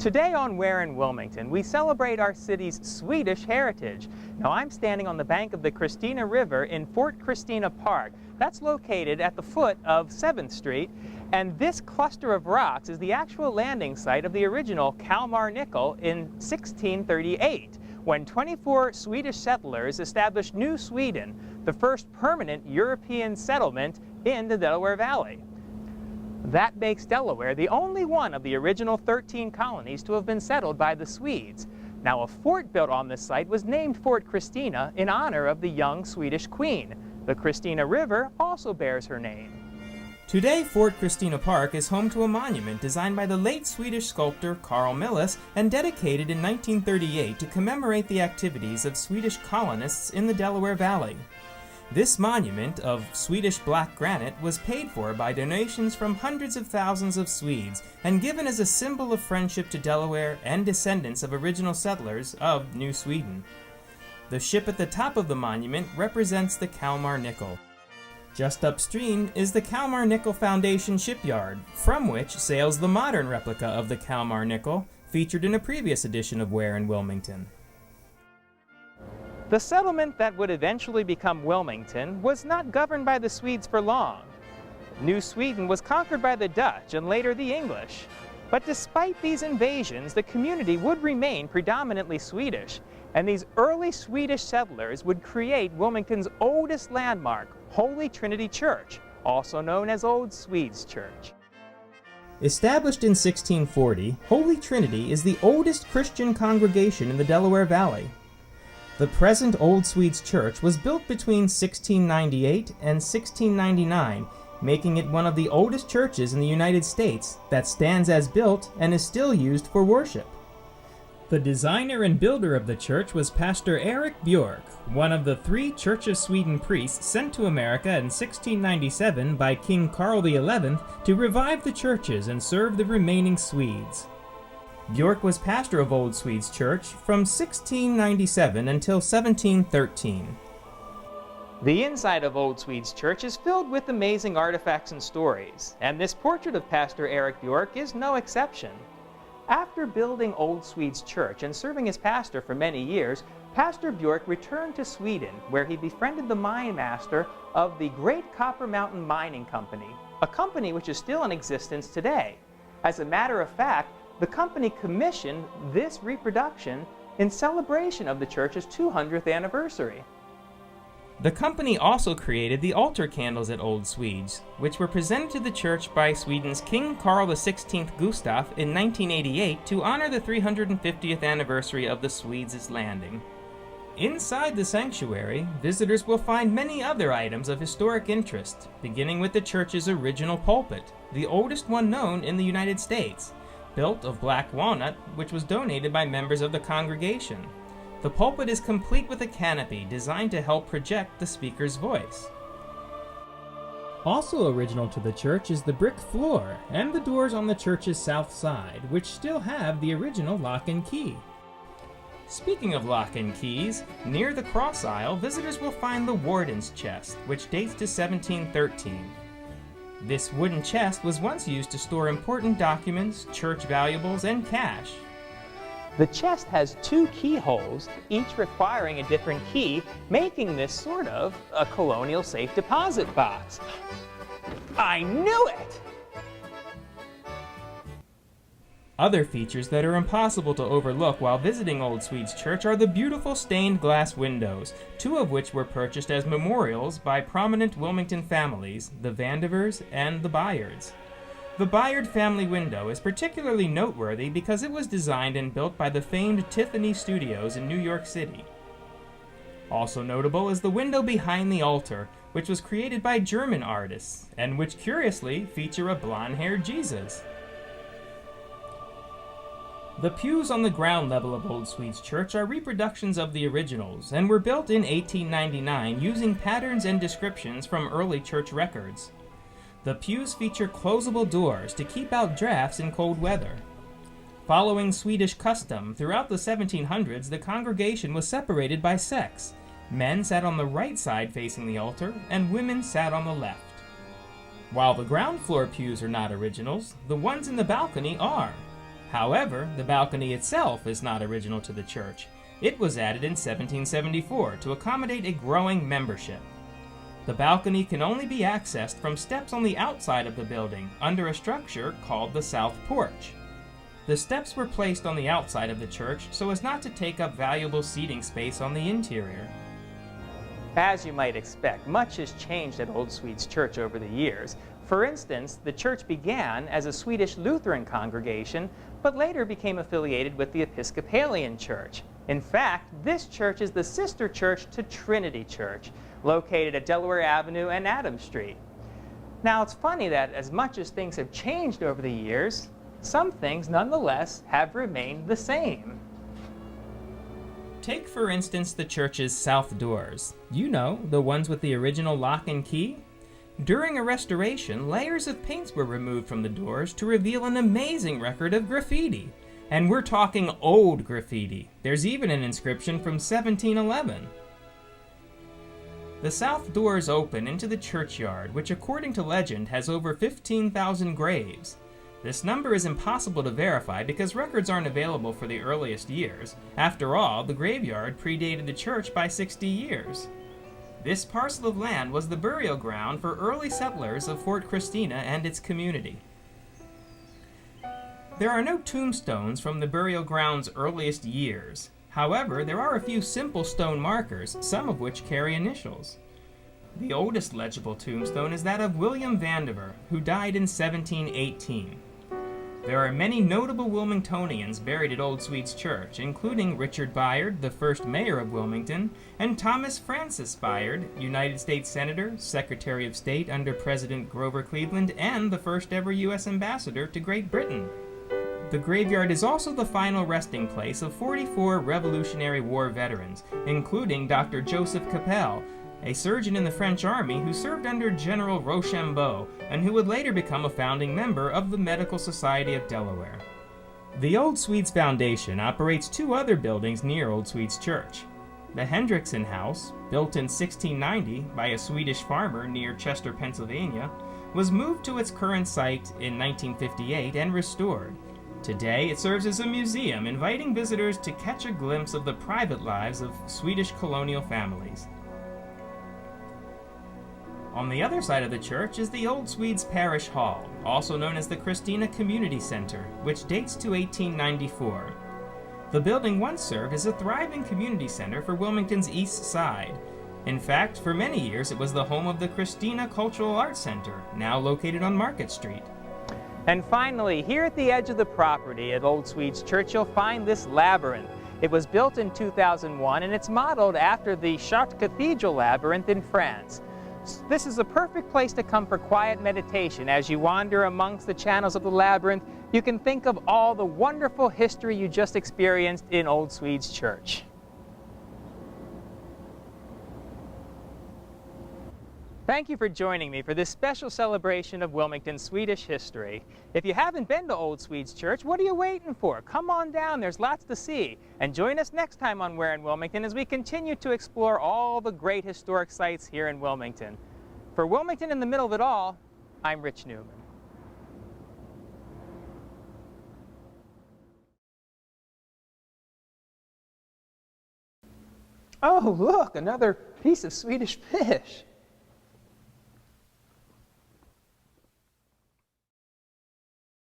Today on Where in Wilmington, we celebrate our city's Swedish heritage. Now I'm standing on the bank of the Christina River in Fort Christina Park. That's located at the foot of 7th Street, and this cluster of rocks is the actual landing site of the original Kalmar nickel in 1638, when 24 Swedish settlers established New Sweden, the first permanent European settlement in the Delaware Valley. That makes Delaware the only one of the original 13 colonies to have been settled by the Swedes. Now, a fort built on this site was named Fort Christina in honor of the young Swedish queen. The Christina River also bears her name. Today, Fort Christina Park is home to a monument designed by the late Swedish sculptor Carl Milles and dedicated in 1938 to commemorate the activities of Swedish colonists in the Delaware Valley. This monument of Swedish black granite was paid for by donations from hundreds of thousands of Swedes and given as a symbol of friendship to Delaware and descendants of original settlers of New Sweden. The ship at the top of the monument represents the Kalmar nickel. Just upstream is the Kalmar Nickel Foundation shipyard, from which sails the modern replica of the Kalmar nickel, featured in a previous edition of Where in Wilmington. The settlement that would eventually become Wilmington was not governed by the Swedes for long. New Sweden was conquered by the Dutch and later the English. But despite these invasions, the community would remain predominantly Swedish, and these early Swedish settlers would create Wilmington's oldest landmark, Holy Trinity Church, also known as Old Swedes Church. Established in 1640, Holy Trinity is the oldest Christian congregation in the Delaware Valley. The present Old Swedes Church was built between 1698 and 1699, making it one of the oldest churches in the United States that stands as built and is still used for worship. The designer and builder of the church was Pastor Erik Björk, one of the 3 Church of Sweden priests sent to America in 1697 by King Carl XI to revive the churches and serve the remaining Swedes. Björk was pastor of Old Swedes Church from 1697 until 1713. The inside of Old Swedes Church is filled with amazing artifacts and stories, and this portrait of Pastor Erik Björk is no exception. After building Old Swedes Church and serving as pastor for many years, Pastor Björk returned to Sweden, where he befriended the mine master of the Great Copper Mountain Mining Company, a company which is still in existence today. As a matter of fact, the company commissioned this reproduction in celebration of the church's 200th anniversary. The company also created the altar candles at Old Swedes, which were presented to the church by Sweden's King Carl XVI Gustaf in 1988 to honor the 350th anniversary of the Swedes' landing. Inside the sanctuary, visitors will find many other items of historic interest, beginning with the church's original pulpit, the oldest one known in the United States, built of black walnut, which was donated by members of the congregation. The pulpit is complete with a canopy designed to help project the speaker's voice. Also original to the church is the brick floor and the doors on the church's south side, which still have the original lock and key. Speaking of lock and keys, near the cross aisle, visitors will find the warden's chest, which dates to 1713. This wooden chest was once used to store important documents, church valuables, and cash. The chest has 2 keyholes, each requiring a different key, making this sort of a colonial safe deposit box. I knew it! Other features that are impossible to overlook while visiting Old Swedes Church are the beautiful stained glass windows, 2 of which were purchased as memorials by prominent Wilmington families, the Vandevers and the Byards. The Byard family window is particularly noteworthy because it was designed and built by the famed Tiffany Studios in New York City. Also notable is the window behind the altar, which was created by German artists, and which curiously feature a blonde-haired Jesus. The pews on the ground level of Old Swedes Church are reproductions of the originals and were built in 1899 using patterns and descriptions from early church records. The pews feature closable doors to keep out drafts in cold weather. Following Swedish custom, throughout the 1700s the congregation was separated by sex. Men sat on the right side facing the altar, and women sat on the left. While the ground floor pews are not originals, the ones in the balcony are. However, the balcony itself is not original to the church. It was added in 1774 to accommodate a growing membership. The balcony can only be accessed from steps on the outside of the building under a structure called the south porch. The steps were placed on the outside of the church so as not to take up valuable seating space on the interior. As you might expect, much has changed at Old Swedes Church over the years. For instance, the church began as a Swedish Lutheran congregation, but later became affiliated with the Episcopalian Church. In fact, this church is the sister church to Trinity Church, located at Delaware Avenue and Adams Street. Now, it's funny that as much as things have changed over the years, some things nonetheless have remained the same. Take, for instance, the church's south doors. You know, the ones with the original lock and key? During a restoration, layers of paints were removed from the doors to reveal an amazing record of graffiti. And we're talking old graffiti. There's even an inscription from 1711. The south doors open into the churchyard, which according to legend has over 15,000 graves. This number is impossible to verify because records aren't available for the earliest years. After all, the graveyard predated the church by 60 years. This parcel of land was the burial ground for early settlers of Fort Christina and its community. There are no tombstones from the burial ground's earliest years. However, there are a few simple stone markers, some of which carry initials. The oldest legible tombstone is that of William Vandiver, who died in 1718. There are many notable Wilmingtonians buried at Old Swedes Church, including Richard Byard, the first mayor of Wilmington, and Thomas Francis Byard, United States Senator, Secretary of State under President Grover Cleveland, and the first ever U.S. ambassador to Great Britain. The graveyard is also the final resting place of 44 Revolutionary War veterans, including Dr. Joseph Capel, a surgeon in the French Army who served under General Rochambeau and who would later become a founding member of the Medical Society of Delaware. The Old Swedes Foundation operates two other buildings near Old Swedes Church. The Hendrickson House, built in 1690 by a Swedish farmer near Chester, Pennsylvania, was moved to its current site in 1958 and restored. Today, it serves as a museum, inviting visitors to catch a glimpse of the private lives of Swedish colonial families. On the other side of the church is the Old Swedes Parish Hall, also known as the Christina Community Center, which dates to 1894. The building once served as a thriving community center for Wilmington's east side. In fact, for many years it was the home of the Christina Cultural Arts Center, now located on Market Street. And finally, here at the edge of the property at Old Swedes Church, you'll find this labyrinth. It was built in 2001 and it's modeled after the Chartres Cathedral labyrinth in France. This is a perfect place to come for quiet meditation. As you wander amongst the channels of the labyrinth, you can think of all the wonderful history you just experienced in Old Swedes Church. Thank you for joining me for this special celebration of Wilmington Swedish history. If you haven't been to Old Swedes Church, what are you waiting for? Come on down, there's lots to see. And join us next time on Where in Wilmington as we continue to explore all the great historic sites here in Wilmington. For Wilmington in the middle of it all, I'm Rich Newman. Oh, look, another piece of Swedish fish.